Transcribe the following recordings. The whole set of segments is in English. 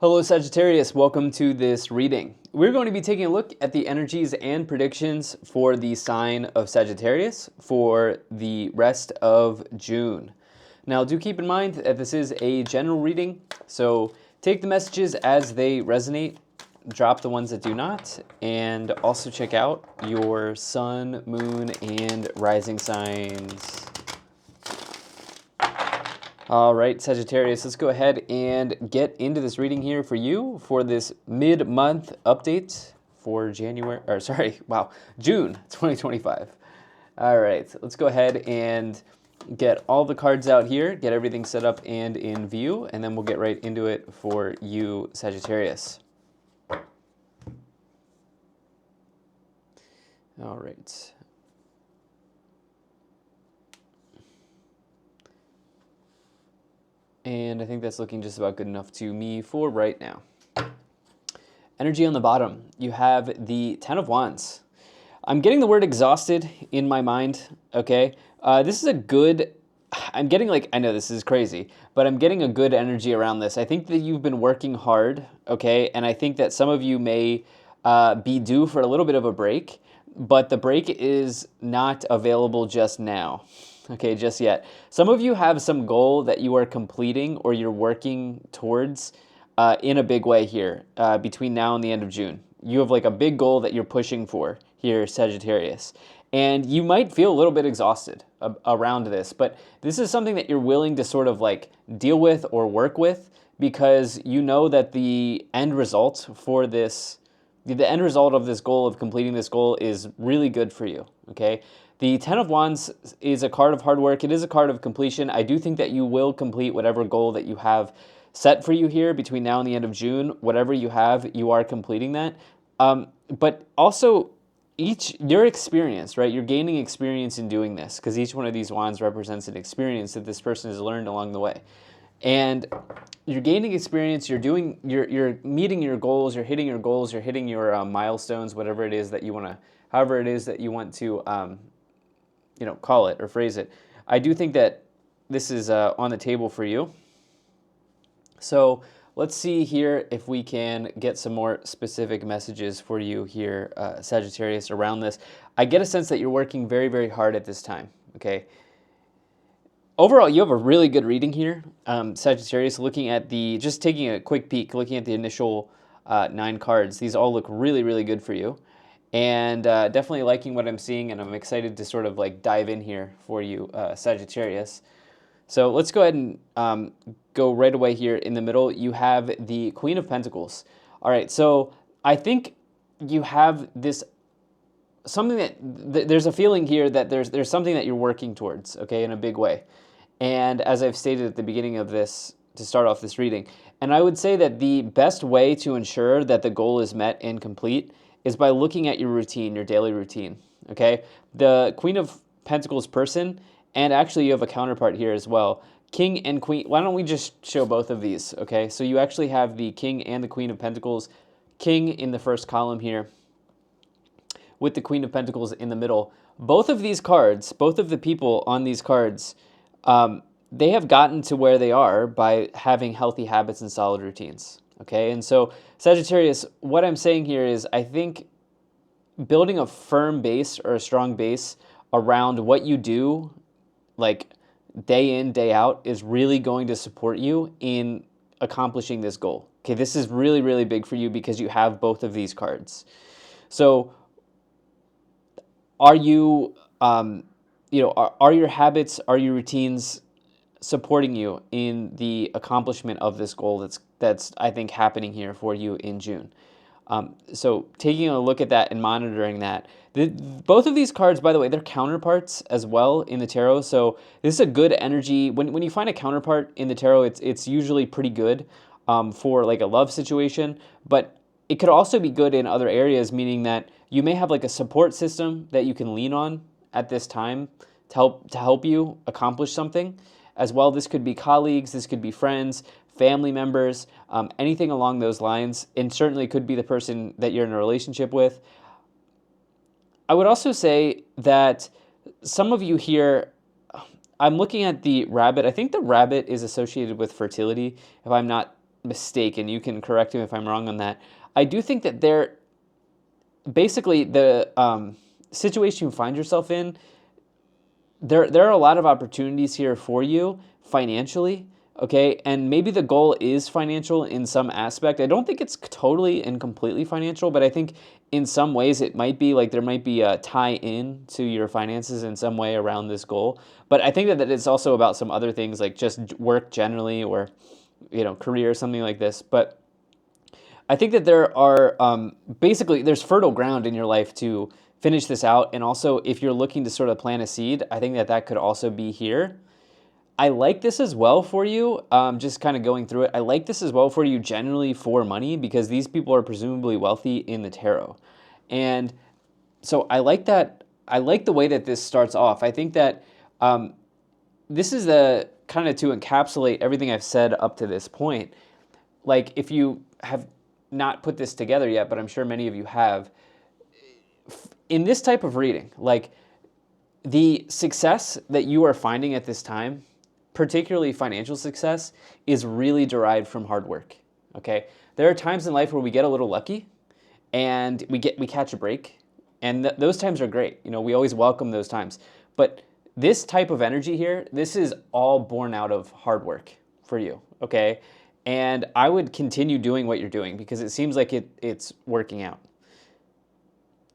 Hello Sagittarius, welcome to this reading. We're going to be taking a look at the energies and predictions for the sign of Sagittarius for the rest of June. Now do keep in mind that this is a general reading, so take the messages as they resonate, drop the ones that do not, and also check out your sun, moon, and rising signs. All right, Sagittarius, let's go ahead and get into this reading here for you for this mid-month update for June 2025. All right, let's go ahead and get all the cards out here, get everything set up and in view, and then we'll get right into it for you, Sagittarius. All right. And I think that's looking just about good enough to me for right now. Energy on the bottom, you have the Ten of Wands. I'm getting the word exhausted in my mind, okay? This is a good, I'm getting like, I know this is crazy, but I'm getting a good energy around this. I think that you've been working hard, okay? And I think that some of you may be due for a little bit of a break, but the break is not available just now. Okay, just yet. Some of you have some goal that you are completing or you're working towards in a big way here between now and the end of June. You have like a big goal that you're pushing for here, Sagittarius. And you might feel a little bit exhausted around this, but this is something that you're willing to sort of like deal with or work with because you know that the end result for this, the end result of this goal, of completing this goal, is really good for you, okay? The Ten of Wands is a card of hard work. It is a card of completion. I do think that you will complete whatever goal that you have set for you here between now and the end of June. Whatever you have, you are completing that. But also, your experience, right? You're gaining experience in doing this because each one of these wands represents an experience that this person has learned along the way. And you're gaining experience, you're meeting your goals, you're hitting your goals, you're hitting your milestones, whatever it is that you want to, however it is that you want to, call it or phrase it. I do think that this is on the table for you. So let's see here if we can get some more specific messages for you here, Sagittarius, around this. I get a sense that you're working very, very hard at this time, okay? Overall, you have a really good reading here, Sagittarius. Looking at just taking a quick peek, looking at the initial 9 cards, these all look really, really good for you. And definitely liking what I'm seeing, and I'm excited to sort of like dive in here for you, Sagittarius. So let's go ahead and go right away here in the middle. You have the Queen of Pentacles. All right, so I think you have this, something that, there's a feeling here that there's something that you're working towards, okay, in a big way. And as I've stated at the beginning of this, to start off this reading, and I would say that the best way to ensure that the goal is met and complete is by looking at your routine, your daily routine, okay? The Queen of Pentacles person, and actually you have a counterpart here as well, King and Queen. Why don't we just show both of these, okay? So you actually have the King and the Queen of Pentacles, King in the first column here, with the Queen of Pentacles in the middle. Both of these cards, both of the people on these cards, they have gotten to where they are by having healthy habits and solid routines. Okay, and so Sagittarius, what I'm saying here is I think building a firm base or a strong base around what you do, like day in, day out, is really going to support you in accomplishing this goal. Okay, this is really, really big for you because you have both of these cards. So are you, are your habits, are your routines supporting you in the accomplishment of this goal that's I think happening here for you in June? So taking a look at that and monitoring that. Both of these cards, by the way, they're counterparts as well in the tarot. So this is a good energy. When you find a counterpart in the tarot, it's usually pretty good for like a love situation, but it could also be good in other areas, meaning that you may have like a support system that you can lean on at this time to help you accomplish something as well. This could be colleagues, this could be friends, family members, anything along those lines, and certainly could be the person that you're in a relationship with. I would also say that some of you here, I'm looking at the rabbit. I think the rabbit is associated with fertility, if I'm not mistaken, you can correct me if I'm wrong on that. I do think that basically the situation you find yourself in, there are a lot of opportunities here for you financially, okay? And maybe the goal is financial in some aspect. I don't think it's totally and completely financial, but I think in some ways it might be like there might be a tie in to your finances in some way around this goal. But I think that it's also about some other things like just work generally, or career, something like this. But I think that there are basically there's fertile ground in your life to finish this out. And also, if you're looking to sort of plant a seed, I think that could also be here. I like this as well for you, just kind of going through it. I like this as well for you generally for money, because these people are presumably wealthy in the tarot. And so I like that. I like the way that this starts off. I think that this is the kind of to encapsulate everything I've said up to this point. Like, if you have not put this together yet, but I'm sure many of you have, in this type of reading, like, the success that you are finding at this time, particularly financial success, is really derived from hard work. Okay, there are times in life where we get a little lucky, and we catch a break, and those times are great. We always welcome those times. But this type of energy here, this is all born out of hard work for you. Okay, and I would continue doing what you're doing, because it seems like it's working out.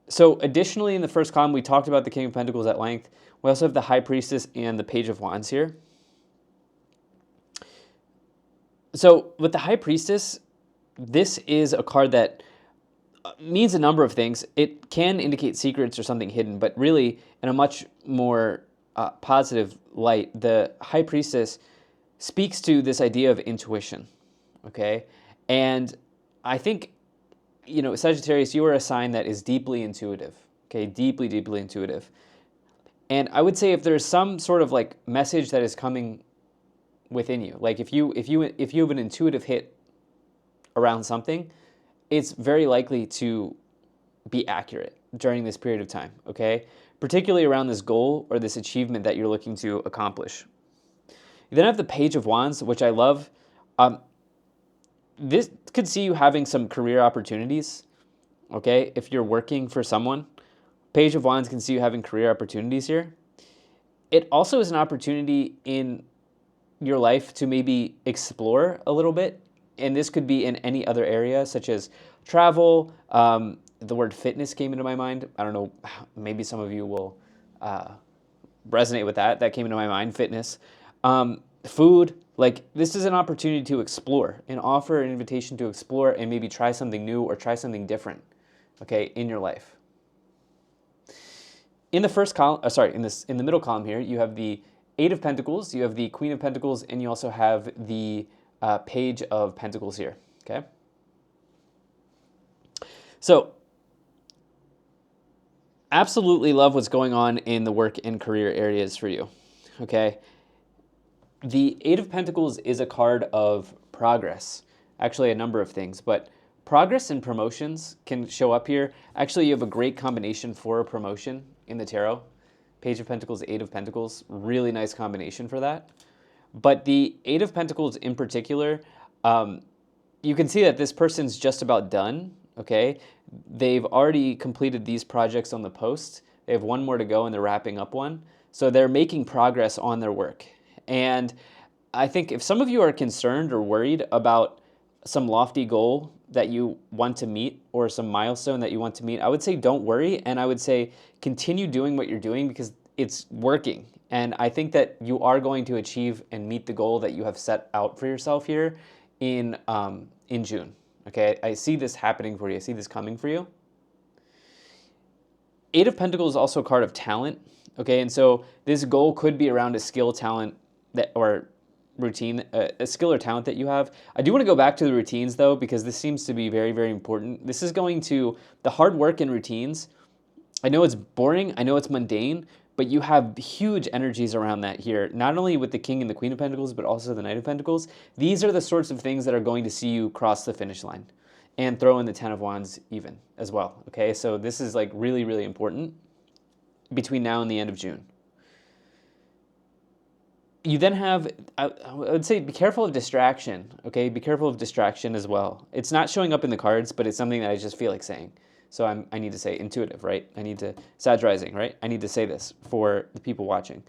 So additionally, in the first column, we talked about the King of Pentacles at length. We also have the High Priestess and the Page of Wands here. So with the High Priestess, this is a card that means a number of things. It can indicate secrets or something hidden, but really, in a much more positive light, the High Priestess speaks to this idea of intuition, okay? And I think, Sagittarius, you are a sign that is deeply intuitive, okay? Deeply, deeply intuitive. And I would say if there's some sort of like message that is coming within you, like if you have an intuitive hit around something, it's very likely to be accurate during this period of time, okay? Particularly around this goal or this achievement that you're looking to accomplish. You then have the Page of Wands, which I love. This could see you having some career opportunities, okay? If you're working for someone, Page of Wands can see you having career opportunities here. It also is an opportunity in your life to maybe explore a little bit, and this could be in any other area, such as travel. The word fitness came into my mind. I don't know, maybe some of you will resonate with that. That came into my mind, fitness. Food, like this is an opportunity to explore and offer an invitation to explore and maybe try something new or try something different, okay, in your life. In the first column, in the middle column here, you have the Eight of Pentacles, you have the Queen of Pentacles, and you also have the Page of Pentacles here, okay? So, absolutely love what's going on in the work and career areas for you, okay? The Eight of Pentacles is a card of progress. Actually, a number of things, but progress and promotions can show up here. Actually, you have a great combination for a promotion in the tarot. Page of Pentacles, Eight of Pentacles, really nice combination for that. But the Eight of Pentacles in particular, you can see that this person's just about done, okay? They've already completed these projects on the post. They have one more to go and they're wrapping up one. So they're making progress on their work. And I think if some of you are concerned or worried about some lofty goal that you want to meet or some milestone that you want to meet, I would say don't worry. And I would say continue doing what you're doing because it's working. And I think that you are going to achieve and meet the goal that you have set out for yourself here in June. Okay, I see this happening for you. I see this coming for you. Eight of Pentacles is also a card of talent. Okay, and so this goal could be around a skill, talent, or routine, a skill or talent that you have. I do want to go back to the routines though, because this seems to be very, very important. This is going to, the hard work and routines, I know it's boring, I know it's mundane, but you have huge energies around that here, not only with the King and the Queen of Pentacles, but also the Knight of Pentacles. These are the sorts of things that are going to see you cross the finish line and throw in the Ten of Wands even as well, okay? So this is like really, really important between now and the end of June. You then have, I would say, be careful of distraction, okay? Be careful of distraction as well. It's not showing up in the cards, but it's something that I just feel like saying. So I need to say intuitive, right? I need to, Sag rising, right? I need to say this for the people watching.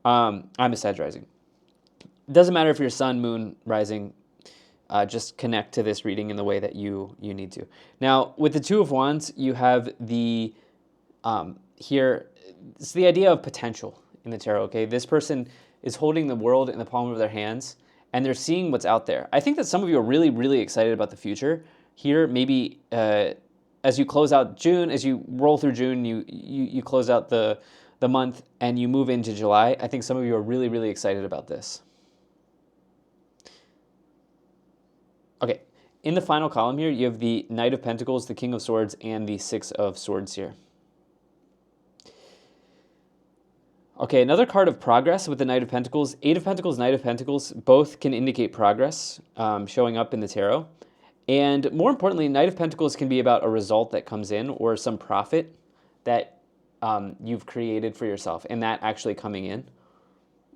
I'm a Sag rising. Doesn't matter if you're sun, moon, rising, just connect to this reading in the way that you need to. Now, with the Two of Wands, you have the, here, it's the idea of potential in the tarot, okay? This person is holding the world in the palm of their hands, and they're seeing what's out there. I think that some of you are really, really excited about the future. Here, maybe as you close out June, as you roll through June, you close out the month, and you move into July. I think some of you are really, really excited about this. Okay, in the final column here, you have the Knight of Pentacles, the King of Swords, and the Six of Swords here. Okay, another card of progress with the Knight of Pentacles. Eight of Pentacles, Knight of Pentacles, both can indicate progress showing up in the tarot. And more importantly, Knight of Pentacles can be about a result that comes in or some profit that you've created for yourself and that actually coming in.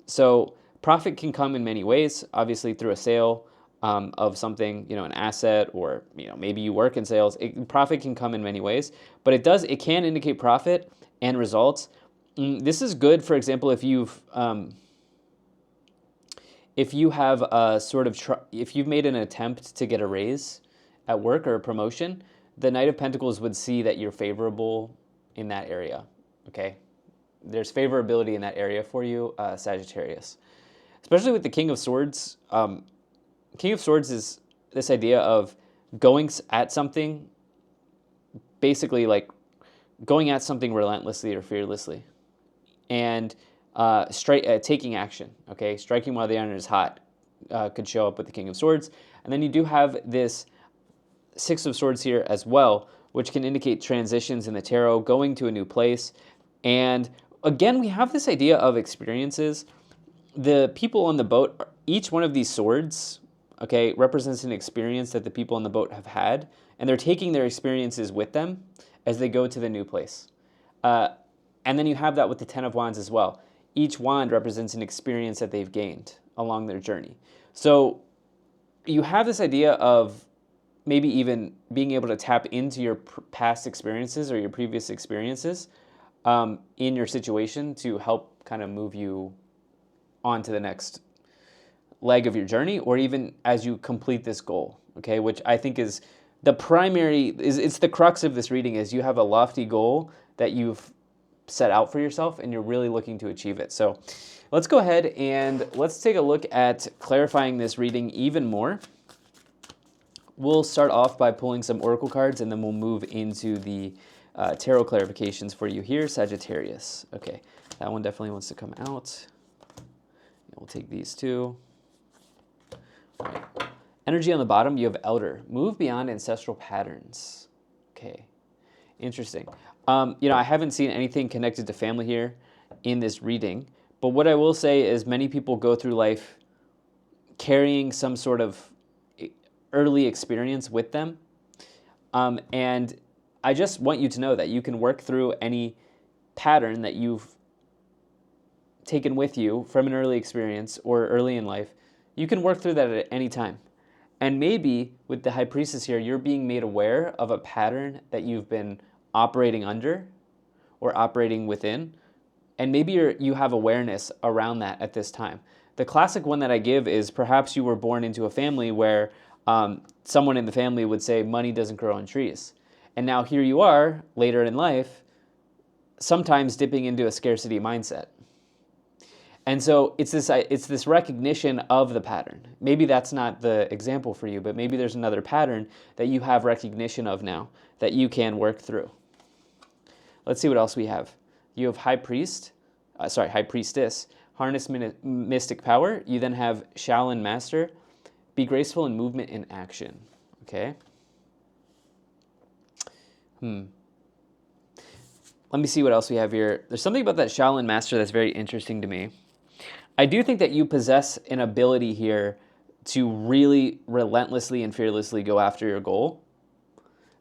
So profit can come in many ways, obviously through a sale of something, an asset, or maybe you work in sales. Profit can come in many ways, but it can indicate profit and results. This is good, for example, if you have a sort of if you've made an attempt to get a raise at work or a promotion, the Knight of Pentacles would see that you're favorable in that area. Okay, there's favorability in that area for you, Sagittarius, especially with the King of Swords. King of Swords is this idea of going at something, basically like going at something relentlessly or fearlessly, and taking action. Okay, striking while the iron is hot could show up with the King of Swords, and then you do have this Six of Swords here as well, which can indicate transitions in the tarot, going to a new place, and again we have this idea of experiences. The people on the boat, each one of these swords, okay, represents an experience that the people on the boat have had, and they're taking their experiences with them as they go to the new place. And then you have that with the Ten of Wands as well. Each wand represents an experience that they've gained along their journey. So you have this idea of maybe even being able to tap into your past experiences or your previous experiences in your situation to help kind of move you on to the next leg of your journey, or even as you complete this goal, okay, which I think is the primary, it's the crux of this reading, is you have a lofty goal that you've set out for yourself and you're really looking to achieve it. So let's go ahead and let's take a look at clarifying this reading even more. We'll start off by pulling some oracle cards, and then we'll move into the tarot clarifications for you here, Sagittarius. Okay, that one definitely wants to come out. We'll take these two. All right. Energy on the bottom, you have Elder. Move beyond ancestral patterns. Okay, interesting. I haven't seen anything connected to family here in this reading, but what I will say is many people go through life carrying some sort of early experience with them, and I just want you to know that you can work through any pattern that you've taken with you from an early experience or early in life. You can work through that at any time. And maybe with the High Priestess here, you're being made aware of a pattern that you've been operating under or operating within, and maybe you have awareness around that at this time. The classic one that I give is perhaps you were born into a family where someone in the family would say money doesn't grow on trees, and now here you are later in life, sometimes dipping into a scarcity mindset. And so it's this recognition of the pattern. Maybe that's not the example for you, but maybe there's another pattern that you have recognition of now that you can work through. Let's see what else we have. You have High Priestess, harness mystic power. You then have Shaolin Master, be graceful in movement and action. Okay. Let me see what else we have here. There's something about that Shaolin Master that's very interesting to me. I do think that you possess an ability here to really relentlessly and fearlessly go after your goal.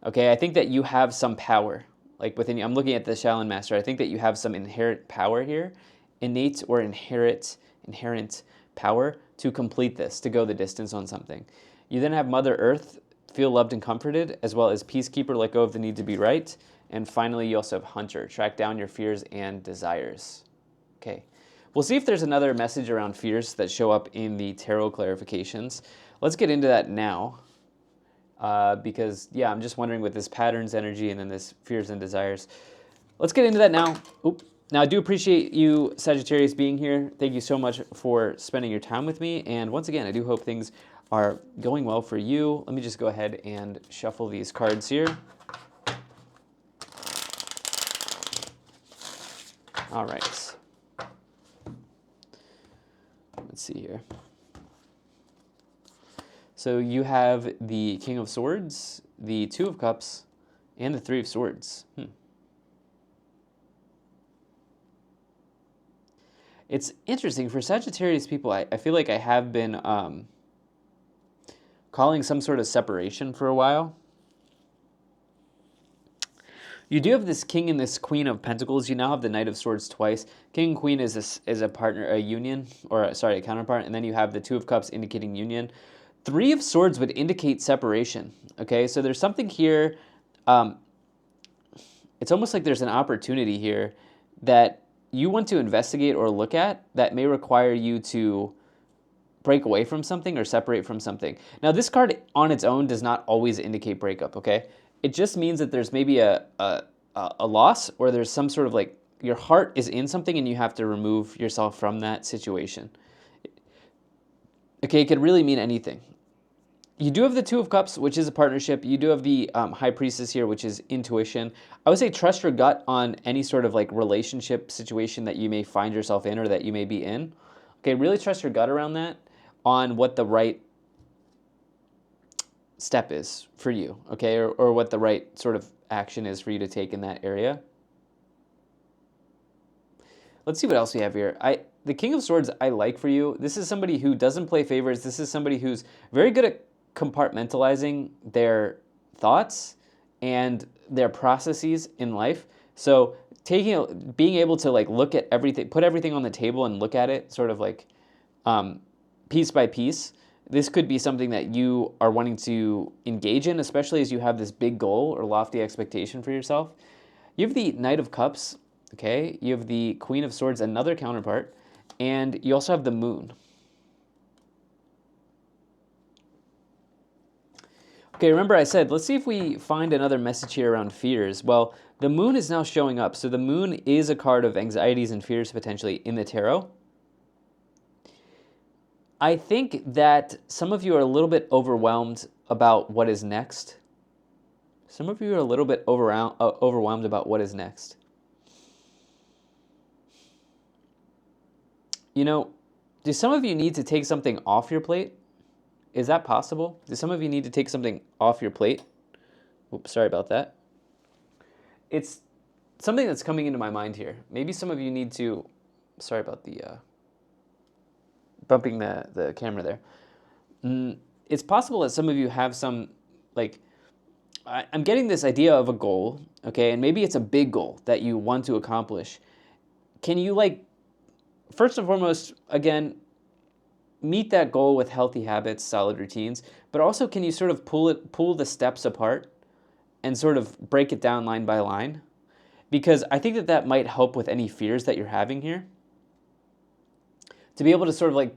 Okay, I think that you have some power, like within you. I'm looking at the Shaolin Master. I think that you have some inherent power here, innate or inherent inherent power to complete this, to go the distance on something. You then have Mother Earth, feel loved and comforted, as well as Peacekeeper, let go of the need to be right. And finally, you also have Hunter, track down your fears and desires. Okay, we'll see if there's another message around fears that show up in the tarot clarifications. Let's get into that now. Because, yeah, I'm just wondering with this patterns energy and then this fears and desires. Let's get into that now. Oop. Now, I do appreciate you, Sagittarius, being here. Thank you so much for spending your time with me. And once again, I do hope things are going well for you. Let me just go ahead and shuffle these cards here. All right. Let's see here. So you have the King of Swords, the Two of Cups, and the Three of Swords. It's interesting. For Sagittarius people, I feel like I have been calling some sort of separation for a while. You do have this King and this Queen of Pentacles. You now have the Knight of Swords twice. King and Queen is a partner, a union, or sorry, a counterpart. And then you have the Two of Cups indicating union. Three of Swords would indicate separation. Okay, so there's something here. It's almost like there's an opportunity here that you want to investigate or look at that may require you to break away from something or separate from something. Now, this card on its own does not always indicate breakup, okay? It just means that there's maybe a loss, or there's some sort of like your heart is in something and you have to remove yourself from that situation. Okay, it could really mean anything. You do have the Two of Cups, which is a partnership. You do have the High Priestess here, which is intuition. I would say trust your gut on any sort of like relationship situation that you may find yourself in or that you may be in. Okay, really trust your gut around that, on what the right step is for you, okay, or what the right sort of action is for you to take in that area. Let's see what else we have here. The King of Swords I like for you. This is somebody who doesn't play favorites. This is somebody who's very good at compartmentalizing their thoughts and their processes in life. So being able to like look at everything, put everything on the table and look at it sort of like piece by piece. This could be something that you are wanting to engage in, especially as you have this big goal or lofty expectation for yourself. You have the Knight of Cups, okay? You have the Queen of Swords, another counterpart, and you also have the Moon. Okay, remember I said, let's see if we find another message here around fears. Well, the Moon is now showing up. So the Moon is a card of anxieties and fears potentially in the tarot. I think that some of you are a little bit overwhelmed about what is next. Some of you are a little bit overwhelmed about what is next. You know, do some of you need to take something off your plate? Is that possible? Do some of you need to take something off your plate? Oops, sorry about that. It's something that's coming into my mind here. Maybe some of you need to, sorry about the bumping the camera there. It's possible that some of you have some, like, I'm getting this idea of a goal, okay, and maybe it's a big goal that you want to accomplish. Can you, like, first and foremost, again, meet that goal with healthy habits, solid routines, but also can you sort of pull the steps apart and sort of break it down line by line? Because I think that might help with any fears that you're having here. To be able to sort of like,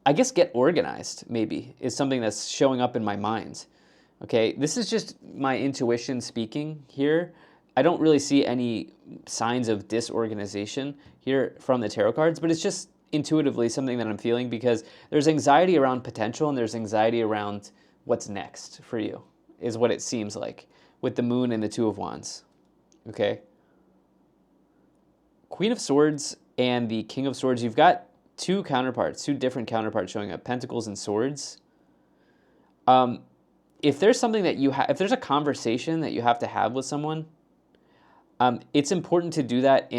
I guess, get organized maybe is something that's showing up in my mind. Okay, this is just my intuition speaking here. I don't really see any signs of disorganization here from the tarot cards, but it's just intuitively something that I'm feeling, because there's anxiety around potential and there's anxiety around what's next for you, is what it seems like with the Moon and the Two of Wands. Okay. Queen of Swords and the King of Swords, you've got two different counterparts showing up, Pentacles and Swords. If there's something that if there's a conversation that you have to have with someone, it's important to do that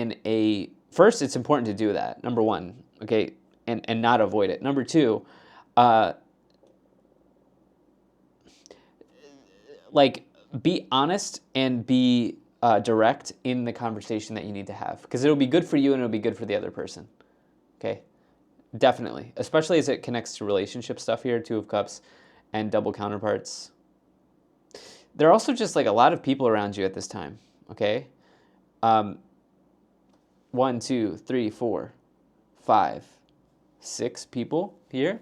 first, it's important to do that, number one, okay, and not avoid it. Number two, like, be honest and be direct in the conversation that you need to have, because it'll be good for you and it'll be good for the other person, okay? Definitely, especially as it connects to relationship stuff here, Two of Cups and double counterparts. There are also just like a lot of people around you at this time, okay? 1, 2, 3, 4, 5, 6 people here.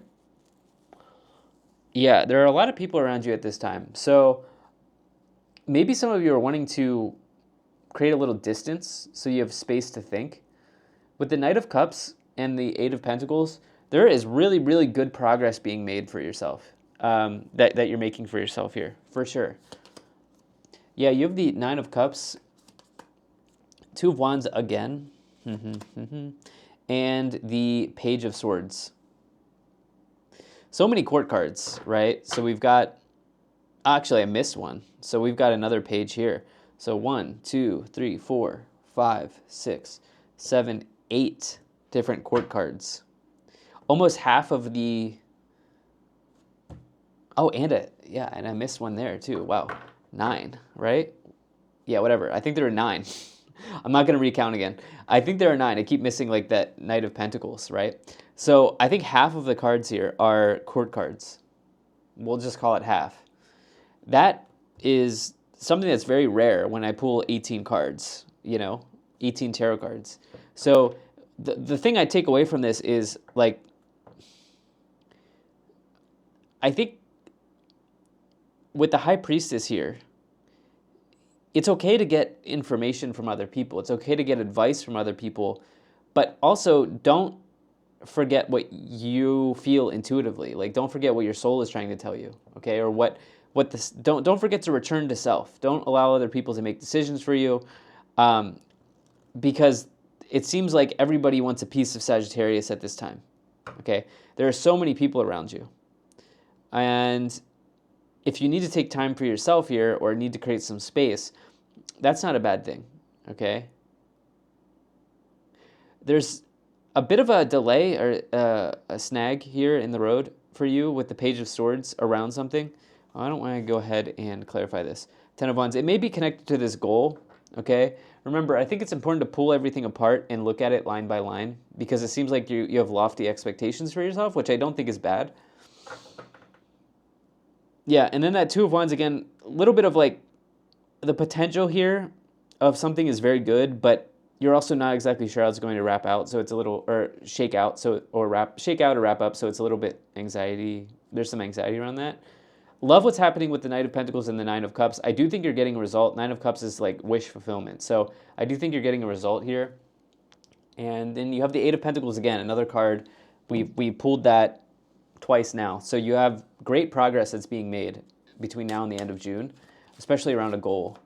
Yeah, there are a lot of people around you at this time. So maybe some of you are wanting to create a little distance so you have space to think. With the Knight of Cups and the Eight of Pentacles, there is really, really good progress being made for yourself, that you're making for yourself here, for sure. Yeah, you have the Nine of Cups, Two of Wands again, and the Page of Swords. So many court cards, right? So we've got, actually I missed one. So we've got another page here. So 1, 2, 3, 4, 5, 6, 7, 8 different court cards. Almost half of the, oh, and I missed one there too. Wow, 9, right? Yeah, whatever. I think there are 9. I'm not going to recount again. I think there are 9. I keep missing like that Knight of Pentacles, right? So I think half of the cards here are court cards. We'll just call it half. That is something that's very rare when I pull 18 cards, 18 tarot cards. So the thing I take away from this is like, I think with the High Priestess here, it's okay to get information from other people. It's okay to get advice from other people, but also don't forget what you feel intuitively. Like, don't forget what your soul is trying to tell you, okay? Or what this. Don't forget to return to self. Don't allow other people to make decisions for you, because it seems like everybody wants a piece of Sagittarius at this time. Okay, there are so many people around you, and if you need to take time for yourself here or need to create some space, that's not a bad thing, okay? There's a bit of a delay or a snag here in the road for you with the Page of Swords around something. I don't want to go ahead and clarify this. 10 of Wands, it may be connected to this goal, okay? Remember, I think it's important to pull everything apart and look at it line by line, because it seems like you have lofty expectations for yourself, which I don't think is bad. Yeah, and then that Two of Wands again, a little bit of like the potential here of something is very good, but you're also not exactly sure how it's going to wrap out, so it's a little, or shake out, shake out or wrap up, so it's a little bit anxiety. There's some anxiety around that. Love what's happening with the Knight of Pentacles and the Nine of Cups. I do think you're getting a result. Nine of Cups is like wish fulfillment, so I do think you're getting a result here. And then you have the Eight of Pentacles again, another card. We pulled that twice now. So you have great progress that's being made between now and the end of June, especially around a goal.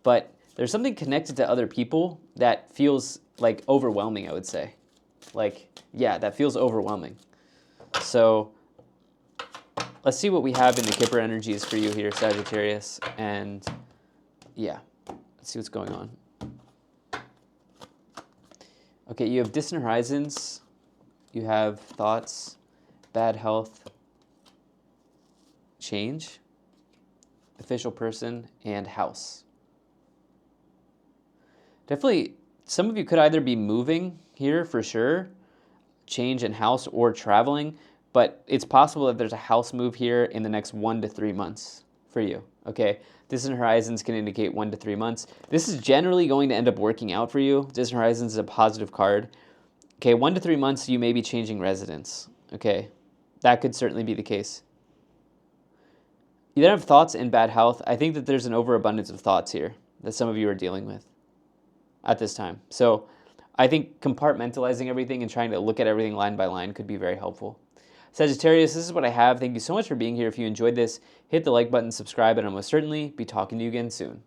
But there's something connected to other people that feels like overwhelming, I would say. Like, yeah, that feels overwhelming. So let's see what we have in the Kipper energies for you here, Sagittarius. And yeah, let's see what's going on. Okay, you have distant horizons. You have thoughts, bad health, change, official person, and house. Definitely, some of you could either be moving here for sure, change in house, or traveling, but it's possible that there's a house move here in the next 1 to 3 months for you, okay? Distant horizons can indicate 1 to 3 months. This is generally going to end up working out for you. Distant horizons is a positive card. Okay, 1 to 3 months, you may be changing residence, okay? That could certainly be the case. You then have thoughts and bad health. I think that there's an overabundance of thoughts here that some of you are dealing with at this time. So I think compartmentalizing everything and trying to look at everything line by line could be very helpful. Sagittarius, this is what I have. Thank you so much for being here. If you enjoyed this, hit the like button, subscribe, and I'll most certainly be talking to you again soon.